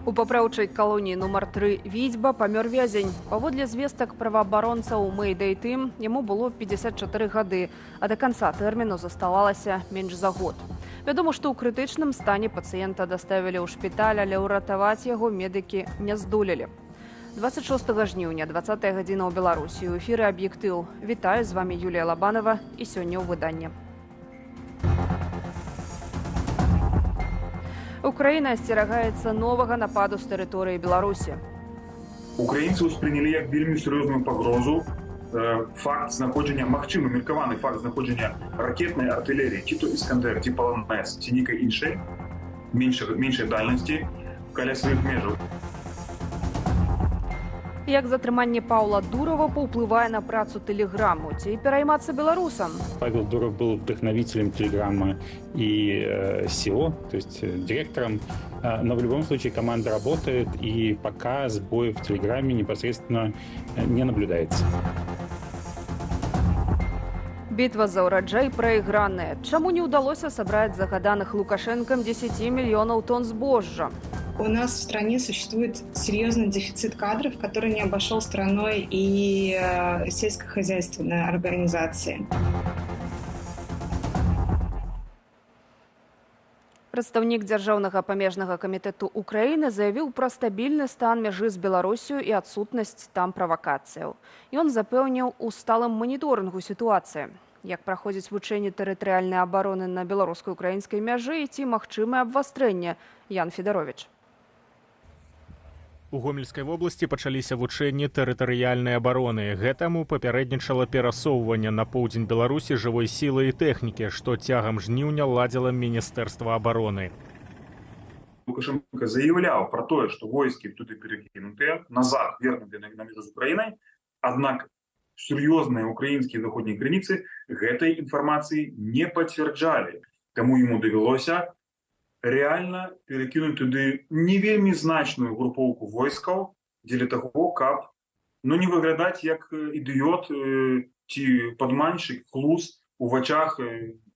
У папраўчай калоніі нумар 3 Відзьба памёр вязень. Паводле звестак праваабаронцаў Мэйдэй Тым, яму было 54 гады, а да канца тэрміну заставалася менш за год. Вядома, што ў крытычным стане пацыента даставілі ў шпіталь, але ўратаваць яго медыкі не здолелі. 26 жніўня, 20 гадзіна ў Беларусі. У эфіры «Аб'ектыў». Вітаю, з вами Юлія Лабанова і сёння ў выданні. Украіна асцерагаецца новага нападу з тэрыторыі Беларусі. Украінцы ўспрынялі як вельмі сур'ёзную пагрозу факт знаходжання, магчымы меркаваны факт знаходжання ракетнай артылерыі, ці то «Іскандер», ці «Паланез», ці нейкай іншай, меншай дальнасці каля сваіх межаў. Як затрыманне Паўла Дурова паўплывае на працу Телеграму, ці пераймацца беларусам? Павел Дуров был вдохновителем Телеграма и SEO, то есть директором. Но в любом случае команда работает, и пока сбоев в Телеграме непосредственно не наблюдается. Бітва за ўраджай прайграная. Чаму не ўдалося сабраць загаданых Лукашенком 10 миллионов тонн збожжа? У нас в стране существует серьезный дефицит кадров, который не обошел стороной и сельскохозяйственные организации. Прадстаўнік дзяржаўнага памежнага камітэту Украіны заявіў пра стабільны стан мяжы з Беларусію і адсутнасць там правакацыяў. Ён запэўніў у сталым маніторынгу сітуацыі. Як праходзіць вучэнні тэрытарыяльнай абароны на беларуска-украінскай мяжы і ці магчымае абвастрэнне? Ян Федарович. У Гомельскай вобласці пачаліся вучэнні тэрытарыяльнай абароны. Гэтаму папярэднічала перасоўванне на поўдзень Беларусі жывой сілы і тэхнікі, што цягам жніўня ладзіла Міністэрства абароны. Лукашенко заяўляў пра тое, што войскі туды перакінутыя, назад вернуты на мяжу з Украінай, аднак сур'ёзныя украінскія заходнія крыніцы гэтай інфармацыі не пацвярджалі. Таму яму давялося реально перекинуть туди не вельмі значную групоўку войскаў дзеля таго, каб не выглядаць як ідыёт ці падманшчык, хлус у вачах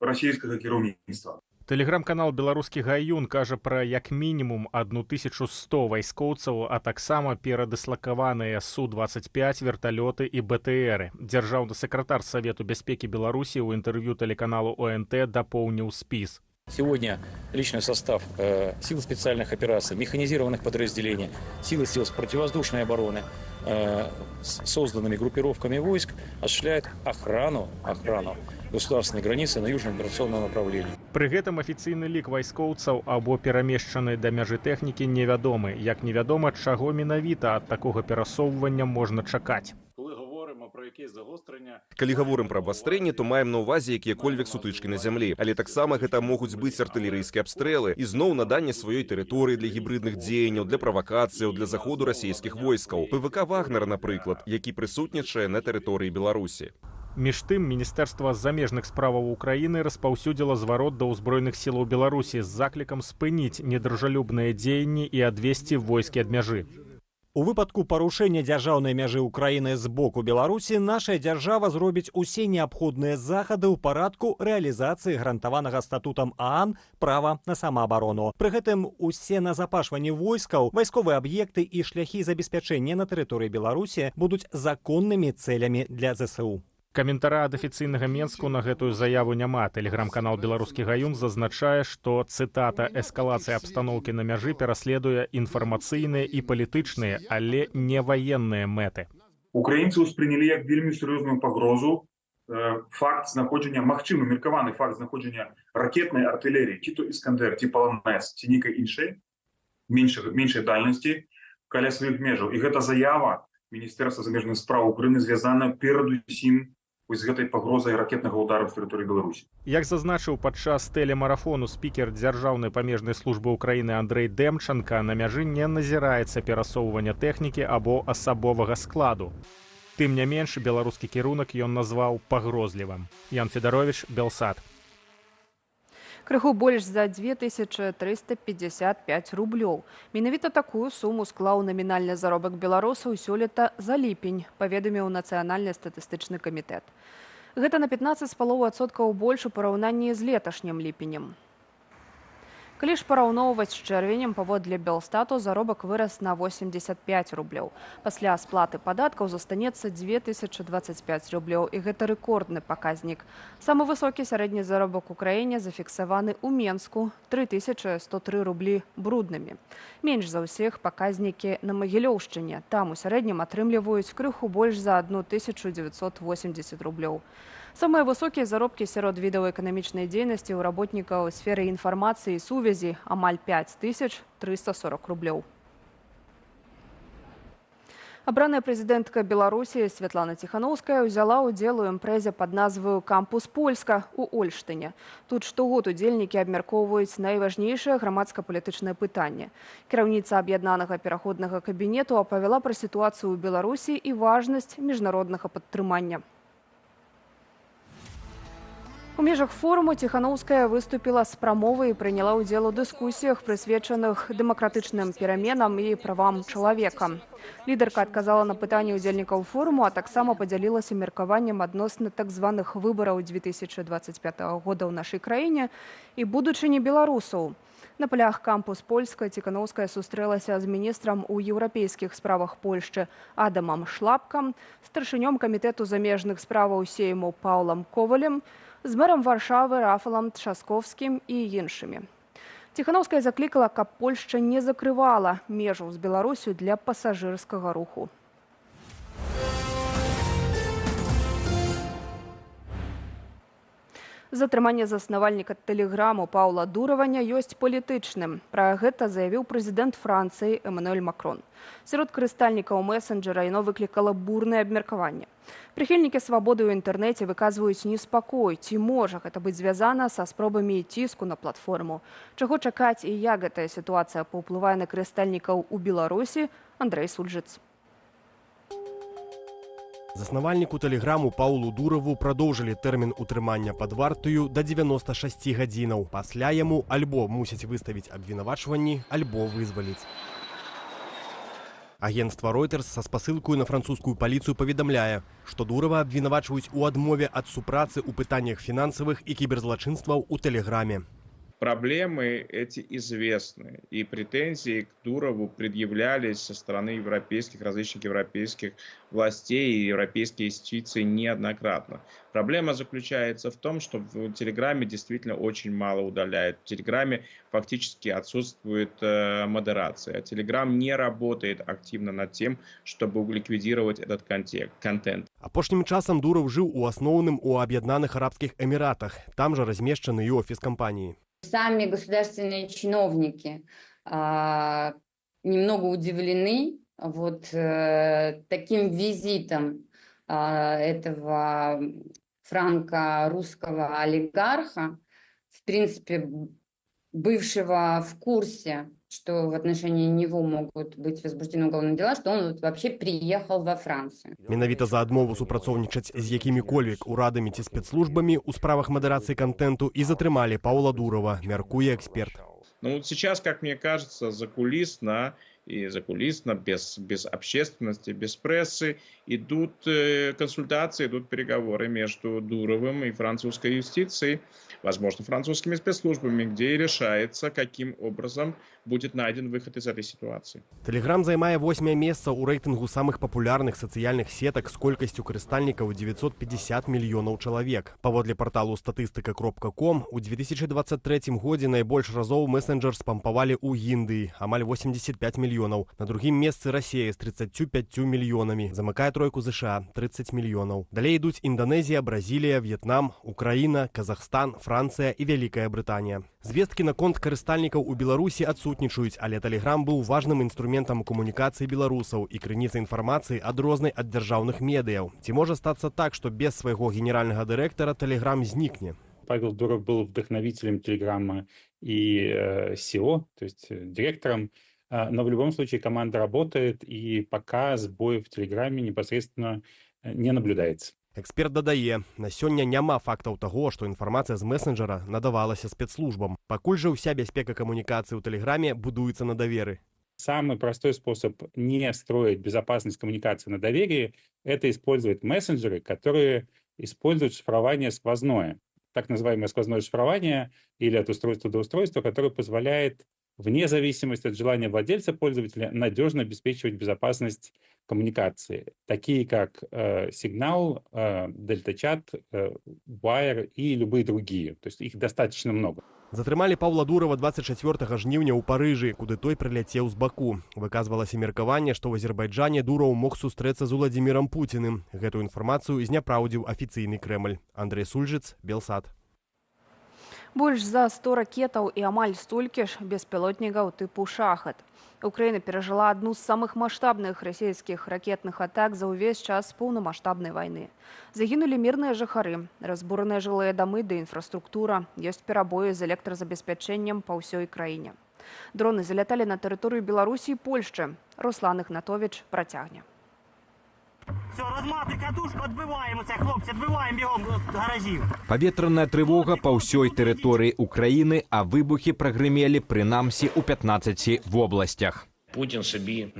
расійскага кіраўніцтва. Тэлеграм-канал «Беларускі гаюн» кажа пра як мінімум 1100 вайскоўцаў, а таксама перадыслакаваныя Су-25 верталёты і БТРы. Дзяржаўны сакратар Савету бяспекі Беларусі ў інтэрв'ю тэлеканалу ОНТ дапоўніў спіс. Сегодня личный состав сил специальных операций, механизированных подразделений, сил противовоздушной обороны с созданными группировками войск осуществляет охрану государственной границы на южном операционном направлении. Пры гэтым афіцыйны лік вайскоўцаў або перамешчанай да мяжы тэхнікі невядомы. Як невядома, чаго менавіта ад такога перасоўвання можна чакаць. Калі гаворым пра абвастрэнне, то маем на ўвазе якія-кольвек сутычкі на зямлі. Але таксама гэта могуць быць артылерыйскія абстрэлы і зноў наданне сваёй тэрыторыі для гібрыдных дзеянняў, для правакацыяў, для заходу расійскіх войскаў. ПВК «Вагнер», напрыклад, які прысутнічае на тэрыторыі Беларусі. Між тым, Міністэрства замежных справаў Украіны распаўсюдзіла зварот да ўзброеных сілаў Беларусі з заклікам спыніць недружалюбныя дзеянні і адвесці войскі ад мяжы. У выпадку парушэння дзяржаўнай мяжы Украіны з боку Беларусі наша дзяржава зробіць усе неабходныя захады ў парадку рэалізацыі гарантаванага статутам ААН права на самаабарону. Пры гэтым усе назапашванні войскаў, вайсковыя аб'екты і шляхі забеспячэння на тэрыторыі Беларусі будуць законнымі цэлямі для ЗСУ. Каментара ад афіцыйнага Менску на гэтую заяву няма. Тэлеграм-канал «Беларускі гаюн» зазначае, што, цытата, «эскалацыя абстаноўкі на мяжы пераследуе інфармацыйныя і палітычныя, але не ваенныя мэты». Украінцы ўспрынялі як вельмі сур'ёзную пагрозу факт знаходжання, магчымы меркаваны факт знаходжання ракетнай артылерыі, ці то «Іскандер», ці «Паланез», ці нейкай іншай, меншай дальнасці каля сваіх межаў. І гэта заява Міністэрства замежных спраў Украіны звязана перадусім з гэтай пагрозай ракетнага ўдару з тэрыторыі Беларусі. Як зазначыў падчас тэлемарафону спікер дзяржаўнай памежнай службы Украіны Андрэй Дэмчанка, на мяжы не назіраецца перасоўвання тэхнікі або асабовага складу. Тым не менш, беларускі кірунак ён назваў пагрозлівым. Ян Федарович, Белсат. Крыху больш за 2355 рублёў. Менавіта такую суму склаў намінальны заробак беларусаў сёлета за ліпень, паведаміў Нацыянальны статыстычны камітэт. Гэта на 15,5% больш у параўнанні з леташнім ліпенем. Калі ж параўноўваць з чэрвенем, паводле Белстату заробак вырас на 85 рублёў. Пасля сплаты падаткаў застанецца 2025 рублёў, і гэта рэкордны паказнік. Самы высокі сярэдні заробак у краіне зафіксаваны ў Менску – 3103 рублі бруднымі. Менш за ўсіх паказнікі на Магілёўшчыне. Там у сярэднім атрымліваюць крыху больш за 1980 рублёў. Самыя высокія заробкі сярод відаў эканамічнай дзейнасці ў работнікаў у сферы інфармацыі і сувязі – амаль 5340 рублёў. Абраная прэзідэнтка Беларусі Святлана Ціханаўская ўзяла ўдзел у імпрэзе пад назваю «Кампус Польска» у Ольштыне. Тут штогод удзельнікі абмяркоўваюць найважнейшае грамадска-палітычнае пытанне. Кіраўніца аб'яднанага пераходнага кабінету апавяла пра сітуацыю ў Беларусі і важнасць міжнароднага падтрымання. У межах форуму Ціханаўская выступіла з прамовай і прыняла ўдзел у дыскусіях, прысвечаных дэмакратычным пераменам і правам чалавека. Лідарка адказала на пытанні ўдзельнікаў форуму, а таксама падзялілася меркаваннем адносна так званых выбараў 2025 года ў нашай краіне і будучыні беларусаў. На палях «Кампус Польска» Ціханаўская сустрэлася з міністрам у еўрапейскіх справах Польшчы Адамам Шлапкам, старшынём камітэту замежных справаў Сейму Паўлам Ковалем, з мэрам Варшавы Рафалам Тршасковскім і іншымі. Ціханаўская заклікала, каб Польшча не закрывала межу з Беларусю для пасажырскага руху. Затрыманне заснавальніка тэлеграму Паўла Дураваня ёсць палітычным. Пра гэта заявіў прэзідэнт Францыі Эмануэль Макрон. Сярод карыстальнікаў месенджера яно выклікала бурнае абмеркаванне. Прыхільнікі свабоды ў інтэрнэце выказваюць неспакой, ці можа гэта быць звязана са спробамі ціску на платформу. Чаго чакаць і як гэтая сітуацыя паўплывае на карыстальнікаў у Беларусі, Андрэй Сульжыц. Заснавальніку тэлеграму Паўлу Дураву прадоўжылі тэрмін утрымання пад вартаю да 96 гадзінаў. Пасля яму альбо мусяць выставіць абвінавачванні, альбо вызваліць. Агенцтва Reuters са спасылкаю на французскую паліцыю паведамляе, што Дурава абвінавачваюць у адмове ад супрацы ў пытаннях фінансавых і кіберзлачынстваў у тэлеграме. Проблемы эти известны, и претензии к Дурову предъявлялись со стороны различных европейских властей и европейских институций неоднократно. Проблема заключается в том, что в Телеграме действительно очень мало удаляют. В Телеграме фактически отсутствует модерация. Телеграм не работает активно над тем, чтобы ликвидировать этот контент. Апошнім часам Дуров жыў у асноўным у Аб'яднаных Арабскіх Эміратах. Там же размешчаны і офіс кампаніі. Сами государственные чиновники немного удивлены таким визитом этого франко-русского олигарха, в принципе, бывшего в курсе, что в отношении него могут быть возбуждены уголовные дела, что он вообще приехал во Францию. Менавіта за адмову супрацоўнічаць з якімі-кольвек урадамі ці спецслужбамі ў справах мадэрацыі контенту і затрымалі Паўла Дурова, мяркуе эксперт. Ну, сейчас, как мне кажется, закулисно, без общественности, без прессы, идут консультации, идут переговоры между Дуровым и французской юстицией, возможно, французскими спецслужбами, где и решается, каким образом будет найден выход из этой ситуации. Телеграм займае 8-е месца ў рэйтынгу самых папулярных сацыяльных сетак з колькасцю карыстальнікаў 950 мільёнаў чалавек. Паводле порталу statistika.com у 2023 годзе найбольш разоў месенджер спампавалі ў Індыі, амаль 85 мільёнаў. На другім месцы Расія з 35 мільёнамі. Замыкае тройку США 30 мільёнаў. Далей ідуць Індонезія, Бразілія, В'етнам, Украіна, Казахстан, Францыя і Вялікая Брытанія. Звесткі наконт карыстальнікаў у Беларусі адсутнічаюць, але Тэлеграм быў важным інструментам камунікацыі беларусаў і крыніцай інфармацыі адрознай ад дзяржаўных медыяў. Ці можа стацца так, што без свайго генеральнага дырэктара Тэлеграм знікне? Павел Дуров был вдохновителем Телеграма и SEO, то есть директором. Но в любом случае команда работает, и пока сбоев в Телеграме непосредственно не наблюдается. Эксперт дадае, на сёння няма фактаў таго, што інфармацыя з месенджера надавалася спецслужбам. Пакуль жа ўся бяспека камунікацыі ў Тэлеграме будуецца на даверы. Самый простой способ не строить безопасность коммуникации на доверии – это использовать мессенджеры, которые используют шифрование сквозное. так называемое сквозное шифрование или от устройства до устройства, которое позволяет вне зависимости от желания владельца пользователя надежно обеспечивать безопасность коммуникации, такие как Signal, DeltaChat, Wire и любые другие. То есть их достаточно много. Затрымалі Паўла Дурава 24 жніўня ў Парыжы, куды той прыляцеў з Баку. Выказвалася меркаванне, што ў Азербайджане Дураў мог сустрэцца з Уладзімірам Пуціным. Гэтую інфармацыю зняпраўдзіў афіцыйны Крэмль. Андрэй Сульжыц, Белсат. Больш за 100 ракетаў і амаль столькі ж беспілотнікаў тыпу «Шахет». Украина пережила одну з самых маштабных расійскіх ракетных атак за ўвесь час поўнамаштабнай вайны. Загінулі мірныя жыхары, разбураныя жылыя дамы ды інфраструктура, ёсць перабоі з электразабеспячэннем па ўсёй краіне. Дроны заляталі на тэрыторыю Беларусі і Польшчы. Руслан Ігнатович працягне. Все, разматы катушку, адбываем, хлопцы, адбываем бегом з гаражів. Паветраная трывога па ўсёй тэрыторыі Украіны, а выбухі прагрымелі прынамсі ў 15 вобласцях. Путін сабе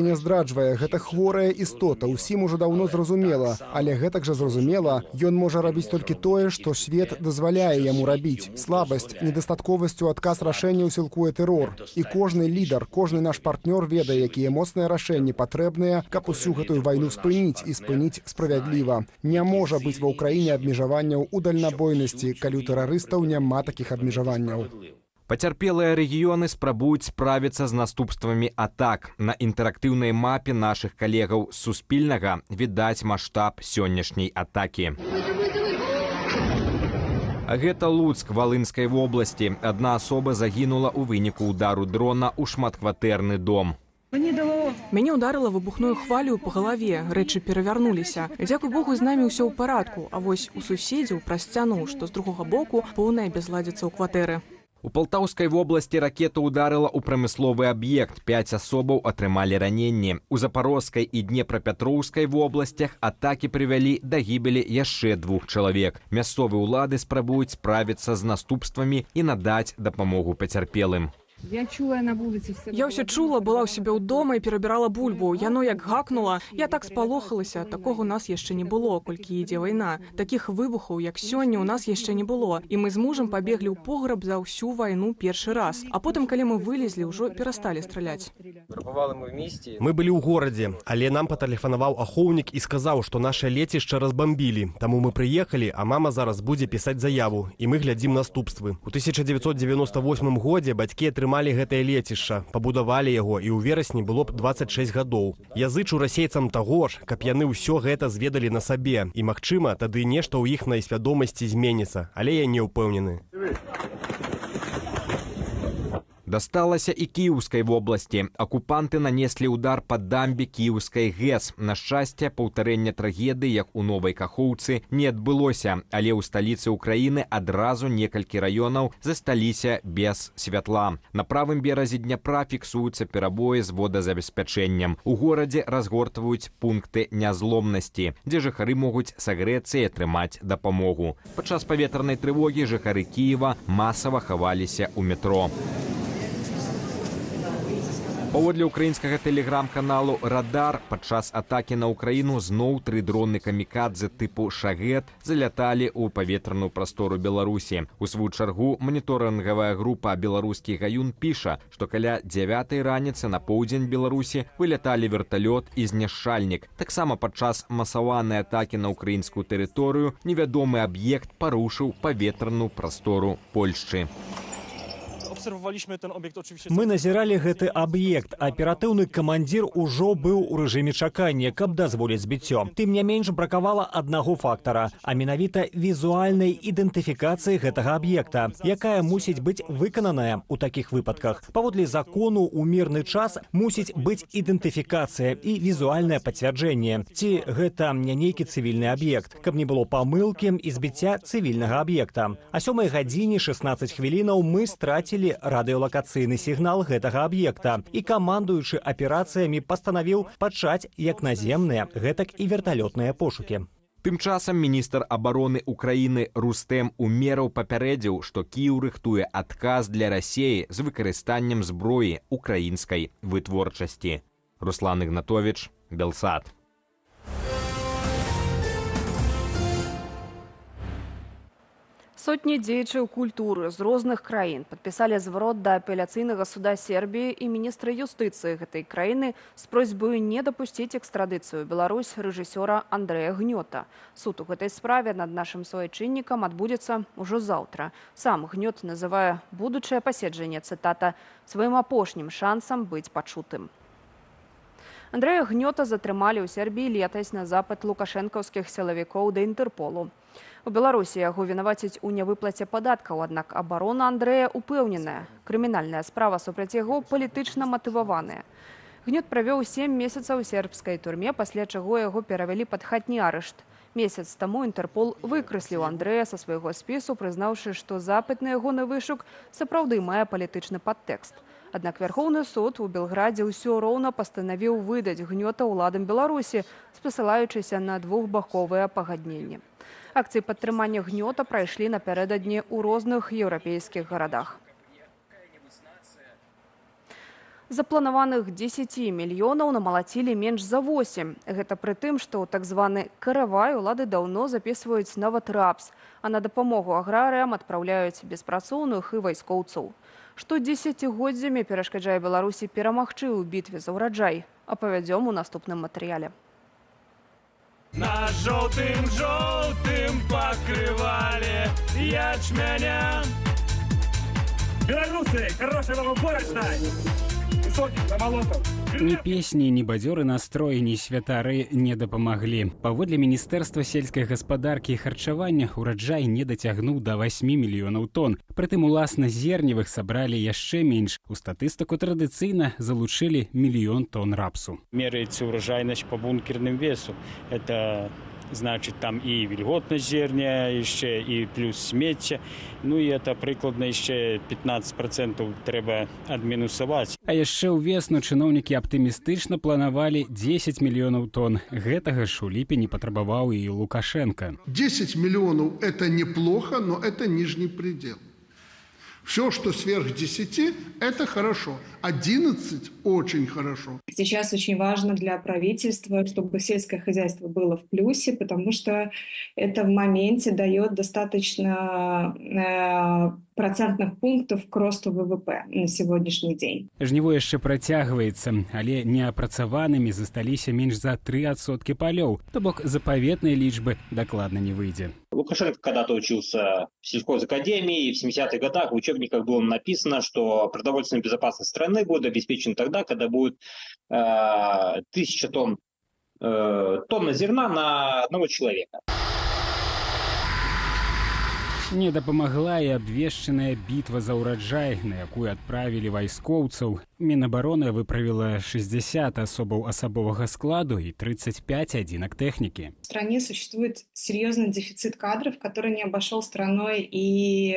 не здраджвае. Гэта хворая істота. Усім ужо даўно зразумела. Але гэтак жа зразумела, ён можа рабіць толькі тое, што свет дазваляе яму рабіць. Слабасць, недастатковасць у адказ рашэнняў сілкуе тэрор. І кожны лідар, кожны наш партнёр ведае, якія моцныя рашэнні патрэбныя, каб усю гэтую вайну спыніць і спыніць справядліва. Не можа быць ва ўкраіне абмежаванняў у дальнабойнасці, калі ў тэрарыстаў няма такіх абмежаванняў. Пацярпелыя рэгіёны спрабуюць справіцца з наступствамі атак. На інтэрактыўнай мапе нашых калегаў з Суспільнага відаць маштаб сённяшняй атакі. Гэта Луцк Валынскай вобласці. Адна асоба загінула ў выніку удару дрона ў шматкватэрны дом. Мяне ударила выбухную хвалю по галаве, рэчы перавярнуліся. Дзякуй Богу, з намі ўсё ў парадку, а вось у суседзяў праз сцяну, што з другога боку поўная бязладзіца ў кватэры. У Палтаўскай вобласці ракета ударыла ў прамысловы аб'ект. 5 асобаў атрымалі раненні. У Запарожскай і Днепрапетроўскай вобласцях атакі прывялі да гібелі яшчэ 2 чалавек. Мясцовыя ўлады спрабуюць справіцца з наступствамі і надаць дапамогу пацярпелым. Я ўсё чула, была ў сябе ў дома і перабірала бульбу. Яно як гакнула. Я так спалохалася. Такога ў нас яшчэ не было, колькі ідзе вайна. Такіх выбухаў, як сёння, у нас яшчэ не было. І мы з мужам пабеглі ў пограб за ўсю вайну першы раз. А потым, калі мы вылезлі, ўжо перасталі страляць. Мы былі ў горадзе, але нам патэлефанаваў ахоўнік і сказаў, што наша лецішча разбамбілі. Таму мы прыехалі, а мама зараз будзе пісаць заяву. І мы глядзім наступствы. У 1998 годзе бацькі атрымалі гэтае лецішча, пабудавалі яго, і ў верасні было б 26 гадоў. Я зычу расейцам таго ж, каб яны ўсё гэта зведалі на сабе. І, магчыма, тады нешта ў іхнай свядомасці зменіцца, але я не ўпэўнены. Дасталася і Кіеўскай вобласці. Акупанты нанеслі ўдар па дамбе Кіеўскай ГЭС. На шчасце, паўтарэння трагедыі, як у Новай Кахоўцы, не адбылося, але ў сталіцы ўкраіны адразу некалькі раёнаў засталіся без святла. На правым беразе Дняпра фіксуюцца перабоі з водазабеспячэннем. У горадзе разгортваюць пункты нязломнасці, дзе жыхары могуць сагрэцца і атрымаць дапамогу. Падчас паветранай трывогі жыхары Кіева масава хаваліся ў метро. Паводле украінскага тэлеграм-каналу «Радар», падчас атакі на Украіну зноў 3 дроны камікадзе тыпу «Шахет» заляталі ў паветраную прастору Беларусі. У сваю чаргу маніторынгавая група «Беларускі гаюн» піша, што каля 9 раніцы на поўдзень Беларусі выляталі верталёт і знішчальнік. Таксама падчас масаванай атакі на украінскую тэрыторыю невядомы аб'ект парушыў паветраную прастору Польшчы. Мы назіралі гэты аб'ект. Аператыўны камандзір ужо быў у рэжыме чакання, каб дазволіць збіццё. Тым не менш бракавала аднаго фактара, а менавіта візуальнай ідэнтыфікацыі гэтага аб'екта, якая мусіць быць выкананая ў такіх выпадках. Паводле закону ў мірны час мусіць быць ідэнтыфікацыя і візуальнае пацвярджэнне. Ці гэта не нейкі цывільны аб'ект, каб не было памылкі і збіцця цывільнага аб'екта. А 7 гадзіне 16 хвілінаў мы страцілі радыёлакацыйны сігнал гэтага аб'екта, і камандуючы аперацыямі пастанавіў пачаць як наземныя, гэтак і верталётныя пошукі. Тым часам міністр абароны Украіны Рустем Умераў папярэдзіў, што Кіеў рыхтуе адказ для Расіі з выкарыстаннем зброі украінскай вытворчасці. Руслан Ігнатович, Белсат. Сотні дзеячаў культуры з розных краін падпісалі зварот да апеляцыйнага суда Сербіі і міністра юстыцыі гэтай краіны з просьбаю не дапусціць экстрадыцыю Беларусь рэжысёра Андрэя Гнёта. Суд у гэтай справе над нашым суайчыннікам адбудзецца ўжо заўтра. Сам Гнёт называе будучае паседжанне, цытата, сваім апошнім шансам быць пачутым. Андрэя Гнёта затрымалі ў Сербіі летась на запыт лукашэнкаўскіх сілавікоў да Інтэрполу. У Беларусі яго вінавацяць у нявыплаце падаткаў, аднак абарона Андрэя упэўненая. Крымінальная справа супраць яго палітычна матываваная. Гнёт правёў 7 месяцаў у сербскай турме, пасля чаго яго перавялі пад хатні арышт. Месяц таму Інтэрпол выкрэсліў Андрэя са свайго спісу, прызнаўшы, што запыт на ягоны вышук сапраўды мае палітычны падтэкст. Аднак Вярхоўны суд у Белградзе ўсё роўна пастанавіў выдаць Гнёта ўладам Беларусі, спасылаючыся на двухбаковыя пагадненні. Акцыі падтрымання Гнёта прайшлі напярэдадні ў розных еўрапейскіх гарадах. Запланаваных 10 мільёнаў намалацілі менш за 8. Гэта пры тым, што ў так званы каравай улады даўно запісваюць нават рапс, а на дапамогу аграрыям адпраўляюць беспрацоўных і вайскоўцаў. Што дзесяцігоддзямі перашкаджае Беларусі перамагчы ў бітве за ўраджай, апавядзём у наступным матэрыяле. На жоўтым пакрывалі ячменя. Беларусы, хорошая вам уборачна! Ні песні, ні бадзёры настроі, ні святары не дапамаглі. Паводле Міністэрства сельскай гаспадаркі і харчавання ураджай не дацягнуў да 8 мільёнаў тонн. Прытым уласна зерневых сабралі яшчэ менш. У статыстыку традыцыйна залучылі 1 мільён тонн рапсу. Меряецца ўражайнасць по бункерным весу. Это значит, там и вільготнасць зерня, яшчэ і плюс смецце. Ну і это прыкладна яшчэ 15% трэба адмінусаваць. А яшчэ ўвесну чыноўнікі аптымістычна планавалі 10 мільёнаў тонн. Гэтага ж у ліпені патрабаваў і Лукашенко. 10 миллионов – это неплохо, но это нижний предел. Все, что сверх 10 – это хорошо. 11 – очень хорошо. Сейчас очень важно для правительства, чтобы сельское хозяйство было в плюсе, потому что это в моменте дает достаточно процентных пунктов к росту ВВП на сегодняшний день. Жніво яшчэ працягваецца, але неапрацаванымі засталіся менш за 3% палёў, то бок запаветнай лічбы дакладна не выйдзе. Лукашенко когда-то учился в сельхозакадемии, и в 70-х годах в учебниках было написано, что продовольственная безопасность страны будет обеспечена тогда, когда будет 1000 тонн зерна на одного человека. Не дапамагла і абвешчаная бітва за ўраджай, на якую адправілі вайскоўцаў. Мінабароны выправіла 60 асобаў асабовага складу і 35 адзінак тэхнікі. В стране существует серьезный дефицит кадров, который не обошел страной и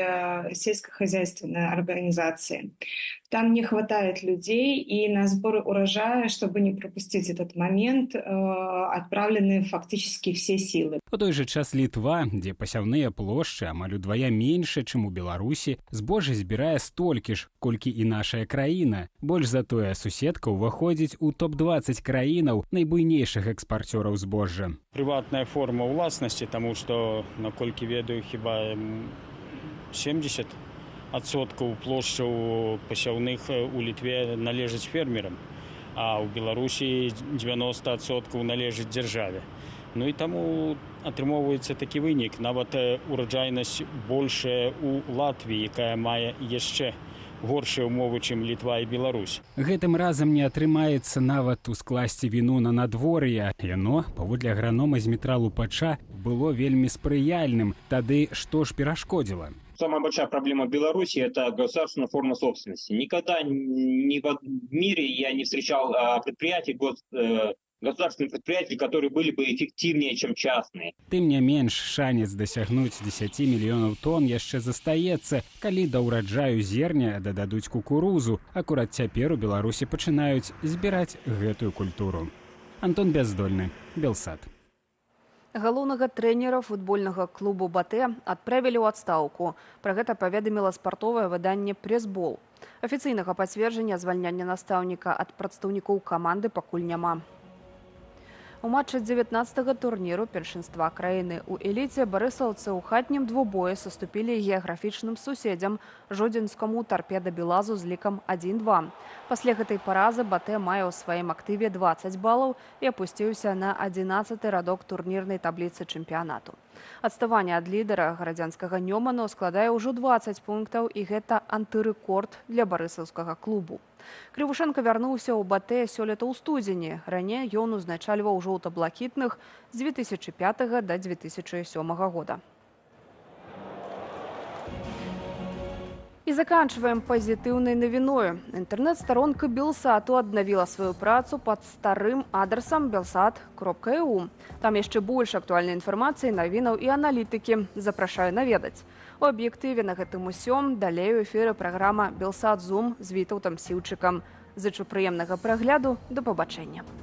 сельскохозяйственные организации. Там не хватает людей, и на сборы урожая, чтобы не пропустить этот момент, отправлены фактически все силы. У той жа час Літва, дзе пасяўныя плошчы амаль удвая меньше, чым у Беларусі, збожжа збірае столькі ж, колькі і нашая краіна. Больш за тое, суседка ўваходзіць у топ-20 краінаў найбуйнейшых экспарцёраў збожжа. Прыватная форма ўласнасці, таму што, наколькі ведаю, хіба 70% плошчаў пасяўных у Літве належыць фермерам, а ў Беларусі 90% належыць дзяржаве. Ну і таму атрымоўваецца такі вынік. Нават ураджайнасць большая у Латвіі, якая мае яшчэ горшыя ўмовы, чым Літва і Беларусь. Гэтым разам не атрымаецца нават ускласці віну на надвор'е. Яно, паводле агранома з Дмітра Лупача, было вельмі спрыяльным. Тады што ж перашкодзіла? Самая большая проблема Беларуси – это государственная форма собственности. Никогда ни в мире я не встречал предприятий, государственных предприятий, которые были бы эффективнее, чем частные. Тым не менш, шанец дасягнуць 10 мільёнаў тонн яшчэ застаецца, калі да ўраджаю зерня дададуць кукурузу. Акурат цяпер у Беларусі пачынаюць збіраць гэтую культуру. Антон Бяздольны, Белсат. Галоўнага трэнера футбольнага клубу «Батэ» адправілі ў адстаўку. Пра гэта паведаміла спартовае выданне «Прэсбол». Афіцыйнага пацверджання звальнення настаўніка ад прадстаўнікоў каманды пакуль няма. У матчы 19-го турніру першынства краіны ў эліце барысаўцы ў хатнім двубоі саступілі геаграфічным суседзям жодзінскаму «Торпеда Белазу» з лікам 1-2. Пасля гэтай паразы БТ мае ў сваім актыве 20 балаў і апусціўся на 11-й радок турнірнай табліцы чэмпіянату. Адставанне ад лідара гарадзянскага Нёману складае ўжо 20 пунктаў, і гэта антырэкорд для барысаўскага клубу. Крывушенко вярнуўся ў БТ сёлета ў студзені. Раней ён узначальваў жоўта-блакітных з 2005 да 2007 года. І заканчиваем пазітыўнай навіною. Інтэрнэт-старонка Белсату аднавіла сваю працу пад старым адрасам belsat.eu. Там яшчэ больш актуальнай інфармацыі, навінаў і аналітыкі. Запрашаю наведаць. У аб'ектыве на гэтым усём далей у эфіры праграма «Белсат Зум» з Вітаўтам Сіўчыкам. Зычу прыемнага прагляду, да пабачэння.